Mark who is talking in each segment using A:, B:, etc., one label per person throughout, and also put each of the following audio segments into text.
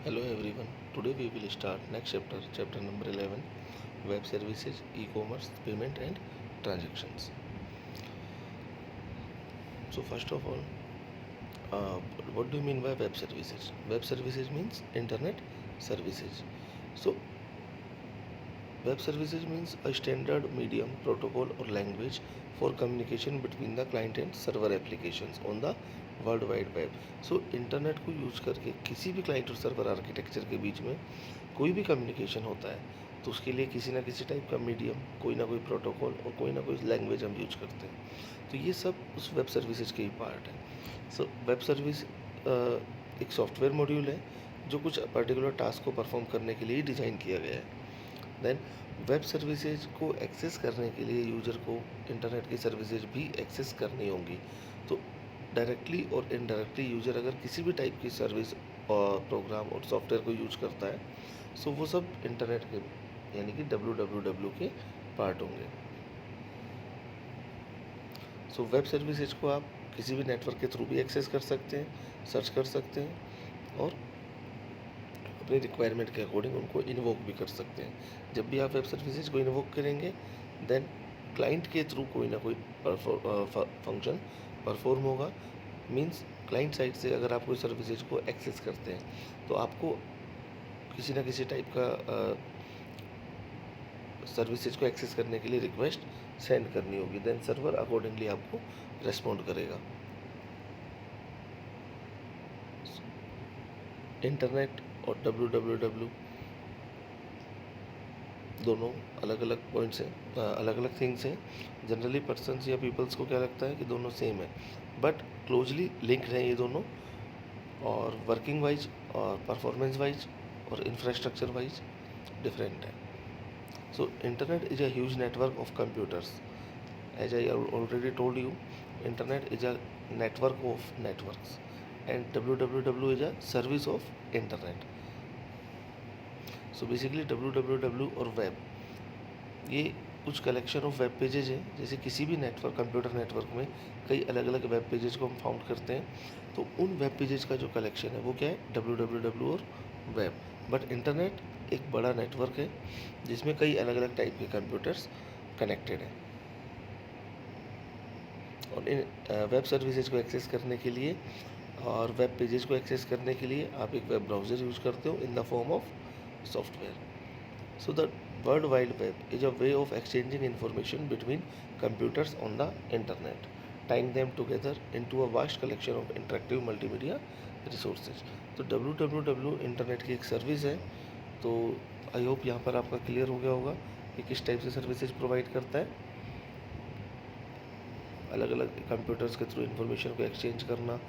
A: Hello everyone. Today we will start next chapter number 11, web services, e-commerce, payment and transactions. So first of all, uh, what do you mean by web services? Web services means internet services. So web services means a standard medium, protocol or language for communication between the client and server applications on the world wide web. So internet को use करके किसी भी client और server architecture के बीच में कोई भी communication होता है तो उसके लिए किसी ना किसी टाइप का मीडियम, कोई ना कोई प्रोटोकॉल और कोई ना कोई लैंग्वेज हम यूज करते हैं. तो ये सब उस वेब सर्विसेज के ही पार्ट है. सो वेब सर्विस एक सॉफ्टवेयर मॉड्यूल है जो कुछ पर्टिकुलर टास्क को परफॉर्म करने के लिए डिज़ाइन किया गया है. देन वेब सर्विसेज को एक्सेस करने के लिए यूज़र को इंटरनेट की सर्विसेज भी एक्सेस करनी होंगी. तो डायरेक्टली और इनडायरेक्टली यूज़र अगर किसी भी टाइप की सर्विस और प्रोग्राम और सॉफ्टवेयर को यूज करता है सो वो सब इंटरनेट के यानी कि www के पार्ट होंगे. सो वेब सर्विसेज को आप किसी भी नेटवर्क के थ्रू भी एक्सेस कर सकते हैं, सर्च कर सकते हैं और अपनी रिक्वायरमेंट के अकॉर्डिंग उनको इन्वोक भी कर सकते हैं. जब भी आप वेब सर्विसेज को इन्वोक करेंगे देन क्लाइंट के थ्रू कोई ना कोई फंक्शन परफॉर्म होगा. मीन्स क्लाइंट साइड से अगर आप कोई सर्विसेज को एक्सेस करते हैं तो आपको किसी ना किसी टाइप का सर्विसेज को एक्सेस करने के लिए रिक्वेस्ट सेंड करनी होगी. देन सर्वर अकॉर्डिंगली आपको रेस्पॉन्ड करेगा. इंटरनेट और www दोनों अलग अलग पॉइंट्स हैं, अलग अलग थिंग्स हैं. जनरली पर्सनस या पीपल्स को क्या लगता है कि दोनों सेम है, बट क्लोजली लिंक्ड हैं ये दोनों. और वर्किंग वाइज और परफॉर्मेंस वाइज और इंफ्रास्ट्रक्चर वाइज डिफरेंट है. So internet is a huge network of computers. As I already told you, internet is a network of networks and www is a service of internet. So basically www और web ये कुछ collection of web pages हैं. जैसे किसी भी network, computer network में कई अलग अलग वेब पेजेज को हम फाउंड करते हैं. तो उन वेब पेजेज का जो कलेक्शन है वो क्या है, www और वेब. बट इंटरनेट एक बड़ा नेटवर्क है जिसमें कई अलग अलग टाइप के कंप्यूटर्स कनेक्टेड हैं. और इन वेब सर्विसेज को एक्सेस करने के लिए और वेब पेजेस को एक्सेस करने के लिए आप एक वेब ब्राउज़र यूज़ करते हो in the form of software. So the World Wide Web is a way of exchanging information between computers on the internet, tying them together into a vast collection of interactive multimedia resources. तो www internet की एक service है. तो I hope यहाँ पर आपका clear हो गया होगा कि किस टाइप से सर्विसेज प्रोवाइड करता है. अलग अलग कंप्यूटर्स के थ्रू इन्फॉर्मेशन को एक्सचेंज करना,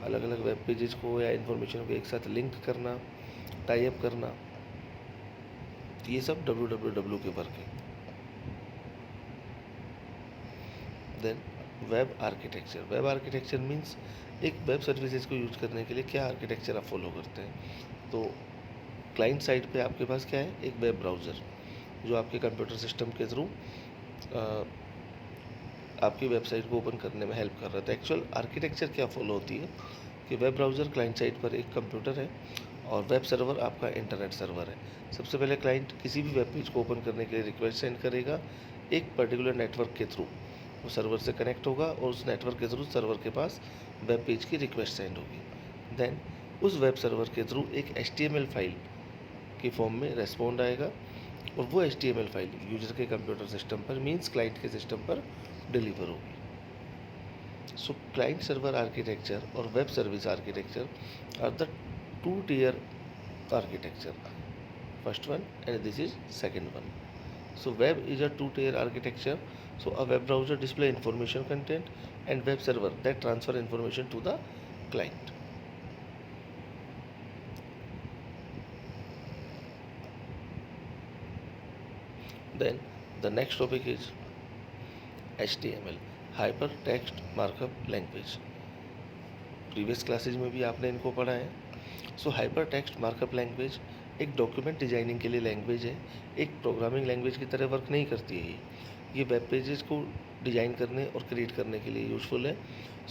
A: अलग अलग वेब पेजेस को या इन्फॉर्मेशन को एक साथ लिंक करना, टाई अप करना, ये सब www के वर्क है. Then web architecture. Web architecture means एक वेब सर्विसेज को यूज करने के लिए क्या आर्किटेक्चर आप फॉलो करते हैं. तो क्लाइंट साइड पे आपके पास क्या है, एक वेब ब्राउज़र जो आपके कंप्यूटर सिस्टम के थ्रू आपकी वेबसाइट को ओपन करने में हेल्प कर रहा था. एक्चुअल आर्किटेक्चर क्या फॉलो होती है कि वेब ब्राउज़र क्लाइंट साइड पर एक कंप्यूटर है और वेब सर्वर आपका इंटरनेट सर्वर है. सबसे पहले क्लाइंट किसी भी वेब पेज को ओपन करने के लिए रिक्वेस्ट सेंड करेगा एक पर्टिकुलर नेटवर्क के थ्रू. वो सर्वर से कनेक्ट होगा और उस नेटवर्क के थ्रू सर्वर के पास वेब पेज की रिक्वेस्ट सेंड होगी. देन उस वेब सर्वर के थ्रू एक HTML फाइल की फॉर्म में रेस्पॉन्ड आएगा और वो HTML फाइल यूजर के कंप्यूटर सिस्टम पर, मीन्स क्लाइंट के सिस्टम पर डिलीवर होगी. सो क्लाइंट सर्वर आर्किटेक्चर और web service architecture are the two tier architecture. First one and this is second one. So web is a two-tier architecture. So a web browser display information content and web server that transfer information to the client. Then the next topic is HTML, Hypertext Markup Language. Previous classes में भी आपने इनको पढ़ा है. सो hyper text markup language एक document designing के लिए language है. एक प्रोग्रामिंग लैंग्वेज की तरह वर्क नहीं करती है. ये वेब पेजेस को डिजाइन करने और क्रिएट करने के लिए यूजफुल है.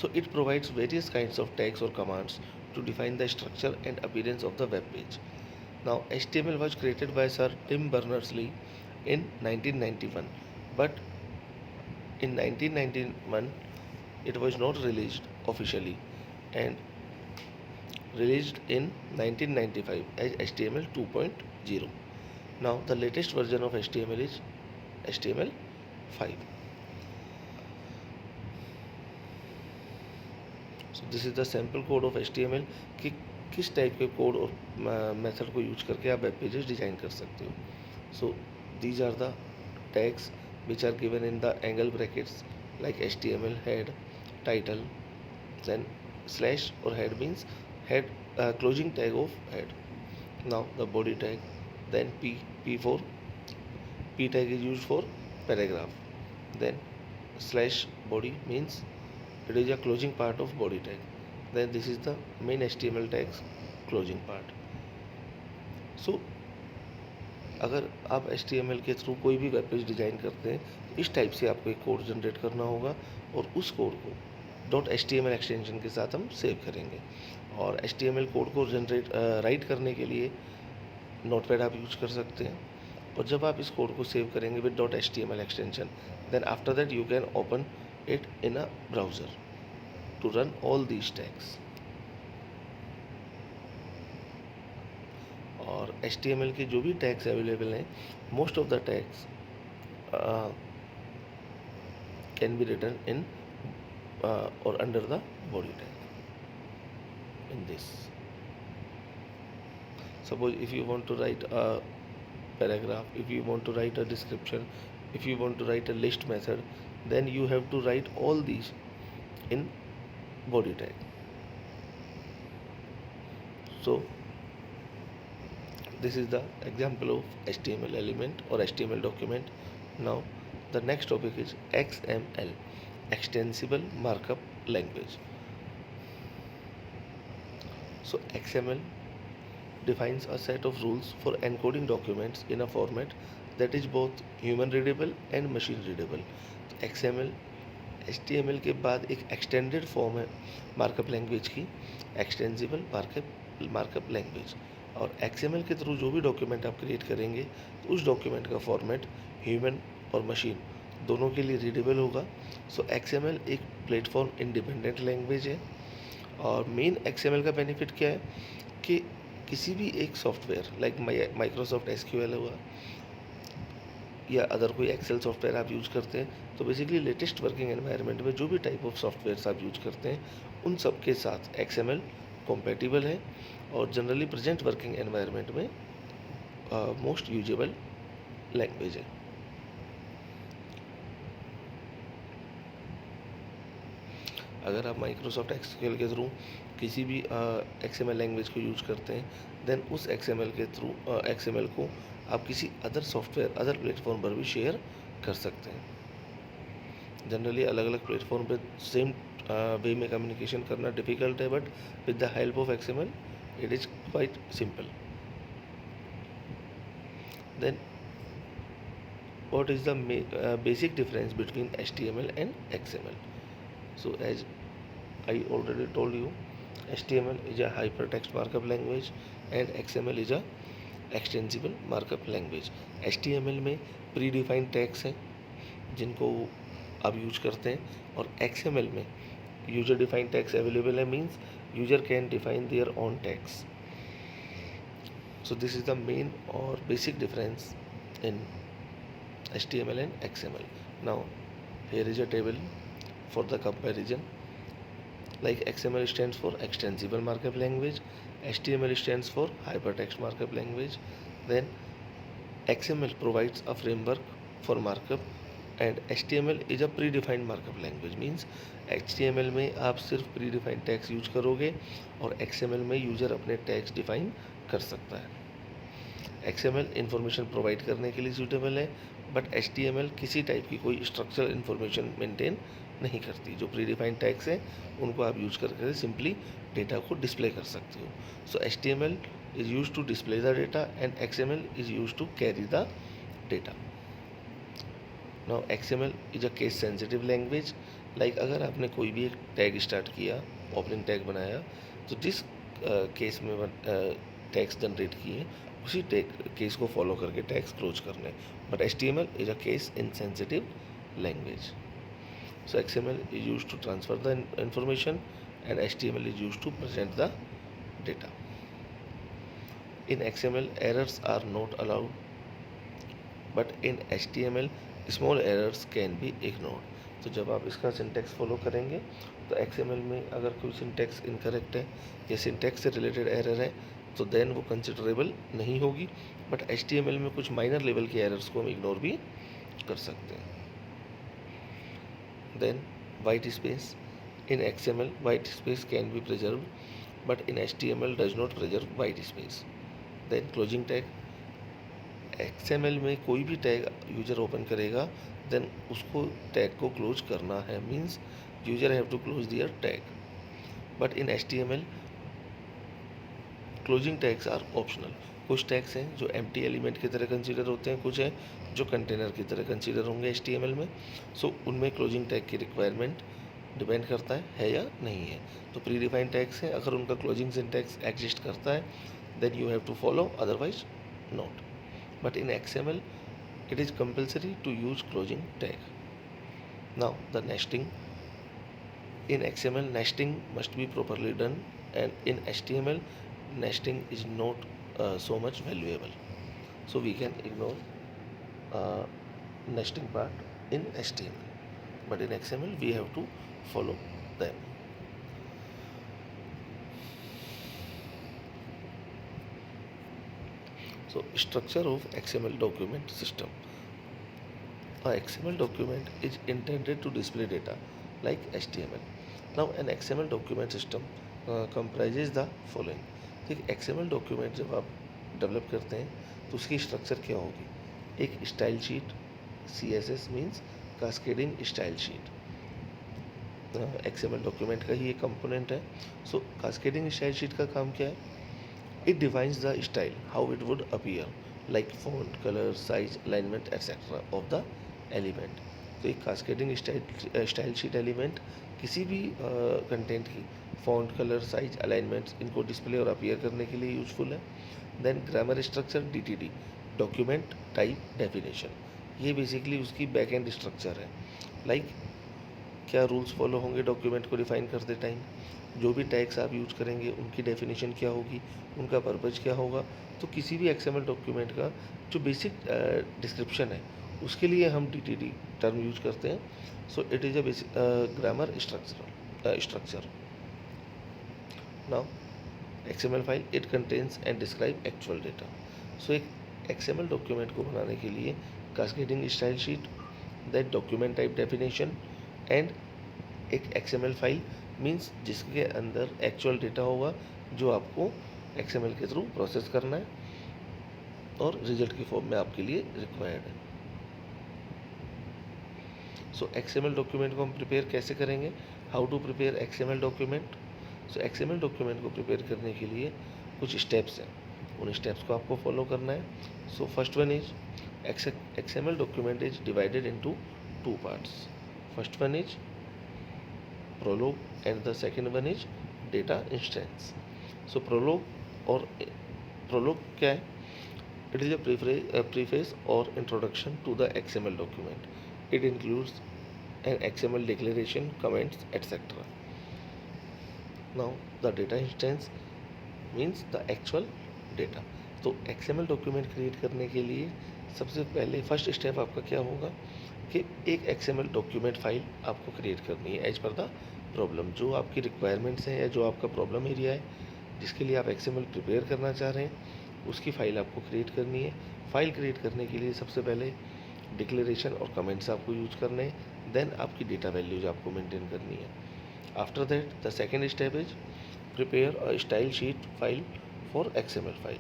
A: So it provides various kinds of tags और commands to define the structure and appearance of the web page. Now, HTML was created by Sir Tim Berners-Lee in 1991, but in 1991 it was not released officially and released in 1995 as HTML 2.0. Now, the latest version of HTML is HTML5. So this is the sample code of HTML कि किस type के code और method को use करके आप web pages design कर सकते हो. So these are the tags which are given in the angle brackets like HTML head, title, then slash or head means head closing tag of head. Now the body tag, then P for P tag is used for paragraph, then slash body means it is a closing part of body tag, then this is the main HTML tags closing part. So अगर आप HTML के through कोई भी web page design करते हैं तो इस type से आपको एक कोड जनरेट करना होगा और उस कोड को .html एक्सटेंशन के साथ हम सेव करेंगे. और HTML कोड को जनरेट राइट करने के लिए नोटपैड आप यूज कर सकते हैं. और जब आप इस कोड को सेव करेंगे with .html extension, then after that you can open it in a browser to run all these tags. और HTML के जो भी टैग्स अवेलेबल हैं, most of the tags can be written in और under the body tag in this. Suppose if you want to write a paragraph, if you want to write a description, if you want to write a list method, then you have to write all these in body tag. So this is the example of HTML element or HTML document. Now the next topic is XML, extensible markup language. So XML defines a set of rules for encoding documents in a format that is both human readable and machine readable. XML HTML के बाद एक extended form है markup language की, extensible markup language. और XML के through जो भी document आप क्रिएट करेंगे तो उस डॉक्यूमेंट का फॉर्मेट ह्यूमन और मशीन दोनों के लिए रीडेबल होगा. सो XML एक प्लेटफॉर्म इंडिपेंडेंट लैंग्वेज है. और मेन XML का बेनिफिट क्या है कि किसी भी एक सॉफ्टवेयर लाइक माइक्रोसॉफ्ट SQL हुआ या अदर कोई एक्सेल सॉफ्टवेयर आप यूज करते हैं, तो बेसिकली लेटेस्ट वर्किंग एनवायरनमेंट में जो भी टाइप ऑफ सॉफ्टवेयर आप यूज करते हैं उन सब के साथ XML कॉम्पेटिबल है और जनरली प्रेजेंट वर्किंग एनवायरनमेंट में मोस्ट यूजेबल लैंग्वेज है. अगर आप माइक्रोसॉफ्ट SQL के थ्रू किसी भी XML लैंग्वेज को यूज करते हैं, देन उस XML के थ्रू XML को आप किसी अदर सॉफ्टवेयर अदर प्लेटफॉर्म पर भी शेयर कर सकते हैं. जनरली अलग अलग प्लेटफॉर्म पे सेम वे में कम्युनिकेशन करना डिफ़िकल्ट है, but with the help of XML it is quite simple. Then what is the basic difference between HTML and XML? So as I already told you, HTML is a hypertext markup language and XML is a extensible markup language. HTML में predefined tags हैं जिनको आप use करते हैं, और XML में user defined tags available है, means user can define their own tags. So this is the main or basic difference in HTML and XML. Now here is a table for the comparison. Like XML stands for extensible markup language, HTML stands for hypertext markup language. Then XML provides a framework for markup and HTML is a predefined markup language. Means HTML में आप सिर्फ predefined tags use करोगे और XML में user अपने tags define कर सकता है. XML इंफॉर्मेशन प्रोवाइड करने के लिए सूटेबल है, बट HTML किसी टाइप की कोई स्ट्रक्चरल इन्फॉर्मेशन मेंटेन नहीं करती. जो प्रीडिफाइंड टैग्स हैं उनको आप यूज करके सिंपली डेटा को डिस्प्ले कर सकते हो. So HTML is use to display the data and XML is use to carry the data. Now XML is a case sensitive language. Like अगर आपने कोई भी एक टैग स्टार्ट किया, ओपनिंग टैग बनाया, तो जिस केस में टैग्स जनरेट किए, उसी केस को फॉलो करके टैग्स क्लोज करने। But HTML is a case insensitive language. So XML is used to transfer the information and HTML is used to present the data. In XML, errors are not allowed, but in HTML, small errors can be ignored. तो जब आप इसका syntax follow करेंगे तो XML में अगर कोई syntax incorrect है या सिंटेक्स से रिलेटेड एरर है तो देन वो कंसिडरेबल नहीं होगी, बट HTML में कुछ माइनर लेवल के एरर्स को हम इग्नोर भी कर सकते हैं। Then white space. In XML, white space can be preserved, but in HTML does not preserve white space. Then closing tag. XML में कोई भी टैग यूजर ओपन करेगा देन उसको टैग को क्लोज करना है, means user have to close their tag. But in HTML closing tags are optional. कुछ tags हैं जो एम्प्टी एलिमेंट की तरह कंसीडर होते हैं, कुछ हैं जो कंटेनर की तरह कंसीडर होंगे HTML में। सो उनमें क्लोजिंग टैग की रिक्वायरमेंट डिपेंड करता है या नहीं है। तो प्री डिफाइंड टैग्स हैं, अगर उनका क्लोजिंग सिंटैक्स एग्जिस्ट करता है then you have to follow, otherwise not. But in XML it is compulsory to use closing tag. Now the nesting. In XML, nesting must be properly done, and in HTML, nesting is not so much valuable. So we can ignore uh, nesting part in HTML, but in XML we have to follow them. So structure of XML document system. A XML document is intended to display data like HTML. Now an XML document system comprises the following. ठीक, XML document जब आप develop करते हैं तो उसकी structure क्या होगी? एक style sheet, CSS means cascading style sheet, XML document का ही एक कंपोनेंट है। सो कास्केडिंग स्टाइल शीट का काम क्या है? It defines the style, how it would appear, like font, color, size, alignment, etc. of the element. तो एक कास्केडिंग स्टाइल शीट एलिमेंट किसी भी कंटेंट की फॉन्ट, कलर, साइज, अलाइनमेंट्स इनको डिस्प्ले और अपीयर करने के लिए यूजफुल है। Then grammar structure, DTD, document type definition, ये बेसिकली उसकी बैक एंड स्ट्रक्चर है। लाइक क्या रूल्स फॉलो होंगे डॉक्यूमेंट को डिफाइन करते टाइम, जो भी टैग्स आप यूज करेंगे उनकी डेफिनेशन क्या होगी, उनका पर्पज क्या होगा। तो किसी भी XML डॉक्यूमेंट का जो बेसिक डिस्क्रिप्शन है उसके लिए हम DTD टर्म यूज करते हैं। So it is a basic grammar structure. Now XML file, it contains and describe actual data. So एक XML डॉक्यूमेंट को बनाने के लिए cascading style sheet, that document type definition and एक XML फाइल मीन्स जिसके अंदर एक्चुअल डेटा होगा जो आपको XML के थ्रू प्रोसेस करना है और रिजल्ट की फॉर्म में आपके लिए रिक्वायर्ड है। सो XML डॉक्यूमेंट को हम प्रिपेयर कैसे करेंगे? How to prepare XML document? So XML document को प्रिपेयर करने के लिए कुछ स्टेप्स हैं, उन स्टेप्स को आपको फॉलो करना है। So first one is XML document is divided into two parts. First one is prologue and the second one is data instance. So prologue क्या है? It is a preface or introduction to the XML document. It includes an XML declaration, comments, etc. Now the data instance means the actual data. तो XML document create करने के लिए सबसे पहले first step आपका क्या होगा कि एक XML डॉक्यूमेंट फाइल आपको क्रिएट करनी है एज पर द प्रॉब्लम। जो आपकी रिक्वायरमेंट्स हैं या जो आपका प्रॉब्लम एरिया है जिसके लिए आप XML प्रिपेयर करना चाह रहे हैं उसकी फ़ाइल आपको क्रिएट करनी है। फ़ाइल क्रिएट करने के लिए सबसे पहले डिक्लेरेशन और कमेंट्स आपको यूज करने हैं, देन आपकी डेटा वैल्यूज आपको मेंटेन करनी है। After that the second step is prepare a style sheet file for XML file.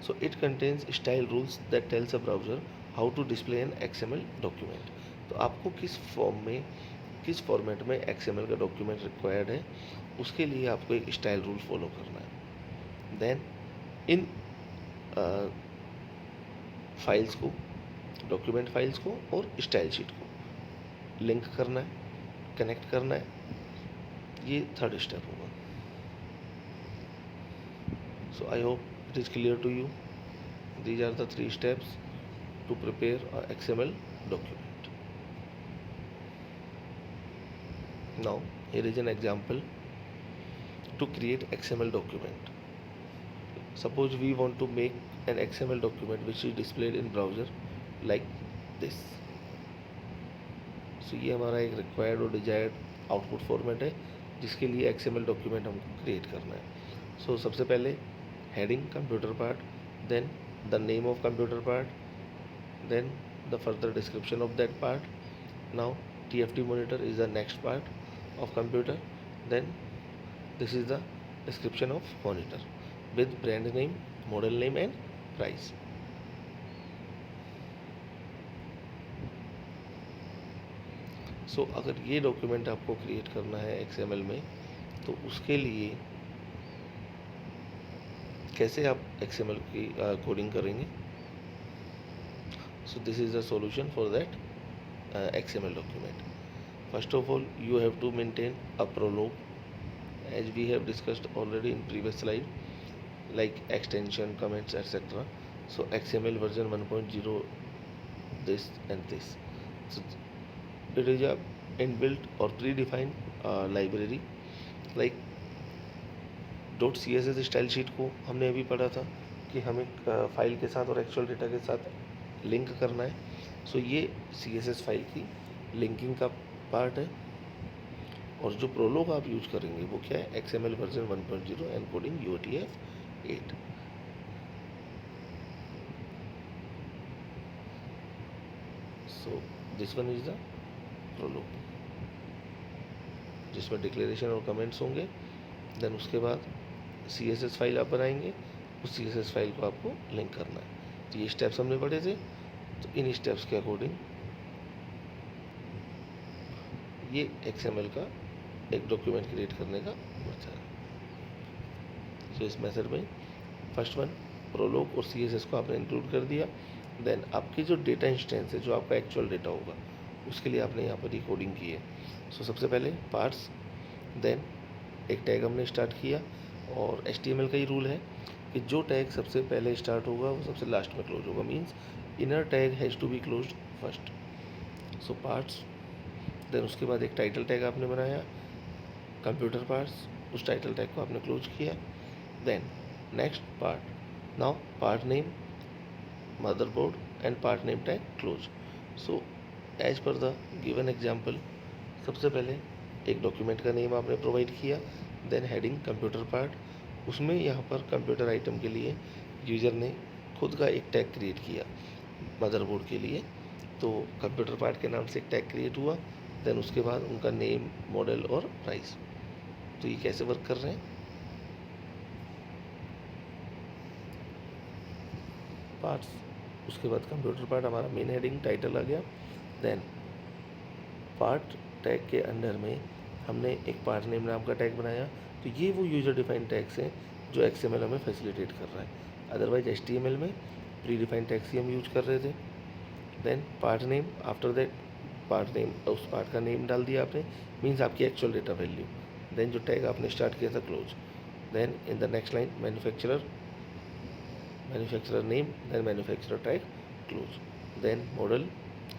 A: So it contains style rules that tells a browser how to display an XML document. तो आपको किस form में, किस format में XML का document required है उसके लिए आपको एक स्टाइल रूल फॉलो करना है। देन इन फाइल्स को, डॉक्यूमेंट फाइल्स को और स्टाइल शीट को लिंक करना है, कनेक्ट करना है। ये थर्ड स्टेप होगा। So I hope it is clear to you. These are the 3 steps to prepare a XML document. Now here is an example to create XML document. Suppose we want to make an XML document which is displayed in browser like this. So ये हमारा एक required और desired output format है जिसके लिए XML document हमको create करना है. सो सबसे पहले heading computer part, then the name of computer part, then the further description of that part. Now TFT monitor is the next part of computer. Then this is the description of monitor with brand name, model name and price. So अगर ये document आपको create करना है XML में तो उसके लिए कैसे आप XML की कोडिंग करेंगे. So this is the solution for that XML document. First of all, you have to maintain a prologue, as we have discussed already in previous slide, like extension, comments, etc. So XML version 1.0, this and this. So it is a inbuilt or predefined library. Like .css style sheet को हमने अभी पढ़ा था कि हमें file के साथ और एक्चुअल डेटा के साथ लिंक करना है. सो ये CSS फाइल की लिंकिंग का पार्ट है. और जो प्रोलोग आप यूज करेंगे वो क्या है, XML version 1.0 encoding UTF-8. So this one is the prologue जिसमें डिक्लेरेशन और कमेंट्स होंगे. देन उसके बाद CSS फाइल आप बनाएंगे, उस CSS फाइल को आपको लिंक करना है. तो ये स्टेप्स हमने पढ़े थे. तो इन स्टेप्स के अकॉर्डिंग ये XML का एक डॉक्यूमेंट क्रिएट करने का मेथड है. सो इस मेथड में फर्स्ट वन प्रोलोग और CSS को आपने इंक्लूड कर दिया. देन आपकी जो डेटा इंस्टेंस है, जो आपका एक्चुअल डेटा होगा, उसके लिए आपने यहाँ पर ही कोडिंग की है. सो सबसे पहले पार्ट्स, देन एक टैग हमने स्टार्ट किया. और HTML का ही रूल है कि जो टैग सबसे पहले स्टार्ट होगा वो सबसे लास्ट में क्लोज होगा. Means inner tag has to be closed first. So parts, then उसके बाद एक टाइटल टैग आपने बनाया कंप्यूटर पार्ट्स, उस टाइटल टैग को आपने क्लोज किया. Then next part, now part name, motherboard and part name tag close. So as per the given example, सबसे पहले एक डॉक्यूमेंट का नेम आपने प्रोवाइड किया. देन हेडिंग कंप्यूटर पार्ट, उसमें यहाँ पर कंप्यूटर आइटम के लिए यूज़र ने खुद का एक टैग क्रिएट किया मदरबोर्ड के लिए. तो कंप्यूटर पार्ट के नाम से एक टैग क्रिएट हुआ. देन उसके बाद उनका नेम, मॉडल और प्राइस. तो ये कैसे वर्क कर रहे हैं. पार्ट्स, उसके बाद कंप्यूटर पार्ट हमारा मेन हेडिंग टाइटल आ गया. देन पार्ट टैग के अंडर में हमने एक पार्ट नेम नाम का टैग बनाया. तो ये वो यूज़र डिफाइंड टैग्स हैं जो XML हमें फैसिलिटेट कर रहा है. अदरवाइज HTML में प्री डिफाइंड टैग्स ही हम यूज कर रहे थे. Then part name, after that part name, उस पार्ट का नेम डाल दिया आपने, मीन्स आपकी एक्चुअल डेटा वैल्यू. देन जो टैग आपने स्टार्ट किया था close. Then in the next line manufacturer name, then manufacturer tag close. Then model,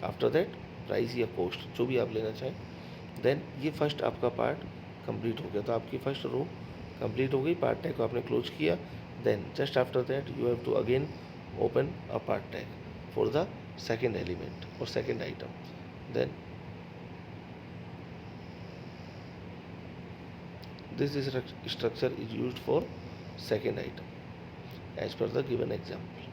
A: after that price या कॉस्ट, जो भी आप लेना चाहें. देन ये फर्स्ट आपका पार्ट कंप्लीट हो गया. तो आपकी फर्स्ट रो कंप्लीट हो गई. पार्ट टैग को आपने क्लोज किया. Then just after that you have to again open a part tag for the second element or second item. Then this is structure is used for second item as per the given example.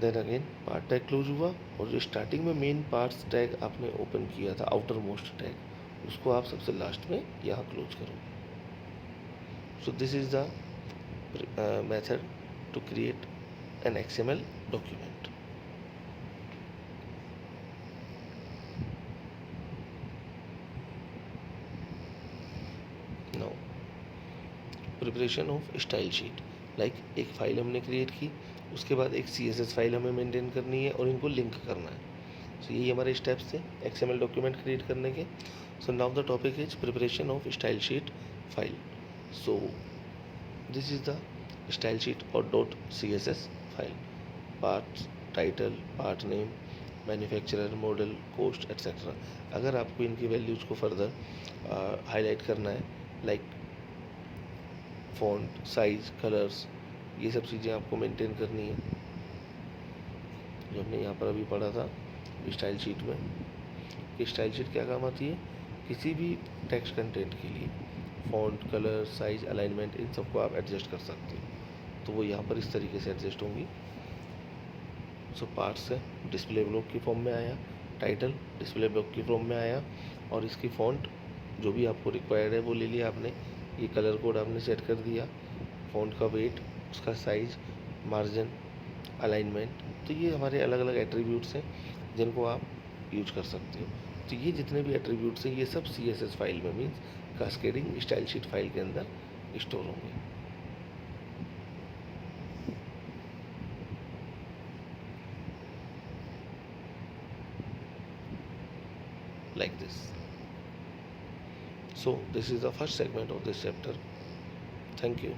A: Then again part tag close हुआ. और जो starting में main parts tag आपने open किया था, outer most tag, उसको आप सबसे लास्ट में यहाँ क्लोज करोगे. So this is the method to create an XML document. Now preparation of style sheet. Like एक फाइल हमने क्रिएट की, उसके बाद एक CSS फाइल हमें मेंटेन करनी है और इनको लिंक करना है. सो यही हमारे स्टेप्स थे XML डॉक्यूमेंट क्रिएट करने के. So now the topic is preparation of style sheet file. So This is the style sheet or .css file. Parts, title, part name, manufacturer, model, cost etcetera. अगर आपको इनकी values को further highlight करना है, like font size, colours, ये सब चीज़ें आपको मेंटेन करनी है, जो हमने यहाँ पर अभी पढ़ा था स्टाइल शीट में. कि स्टाइल शीट क्या काम आती है, किसी भी टेक्स्ट कंटेंट के लिए फॉन्ट, कलर, साइज, अलाइनमेंट, इन सबको आप एडजस्ट कर सकते हो. तो वो यहाँ पर इस तरीके से एडजस्ट होंगी. सो पार्ट्स है, डिस्प्ले ब्लॉक की फॉर्म में आया, टाइटल डिस्प्ले ब्लॉक की फॉर्म में आया, और इसकी फॉन्ट जो भी आपको रिक्वायर्ड है वो ले लिया आपने. ये कलर कोड आपने सेट कर दिया, फॉन्ट का वेट, उसका साइज, मार्जिन, अलाइनमेंट. तो ये हमारे अलग अलग एट्रीब्यूट्स हैं जिनको आप यूज कर सकते हो. तो ये जितने भी एट्रीब्यूट्स हैं ये सब CSS फाइल में, means cascading style sheet file के अंदर स्टोर होंगे. Like this. So this is the first segment of this chapter. Thank you.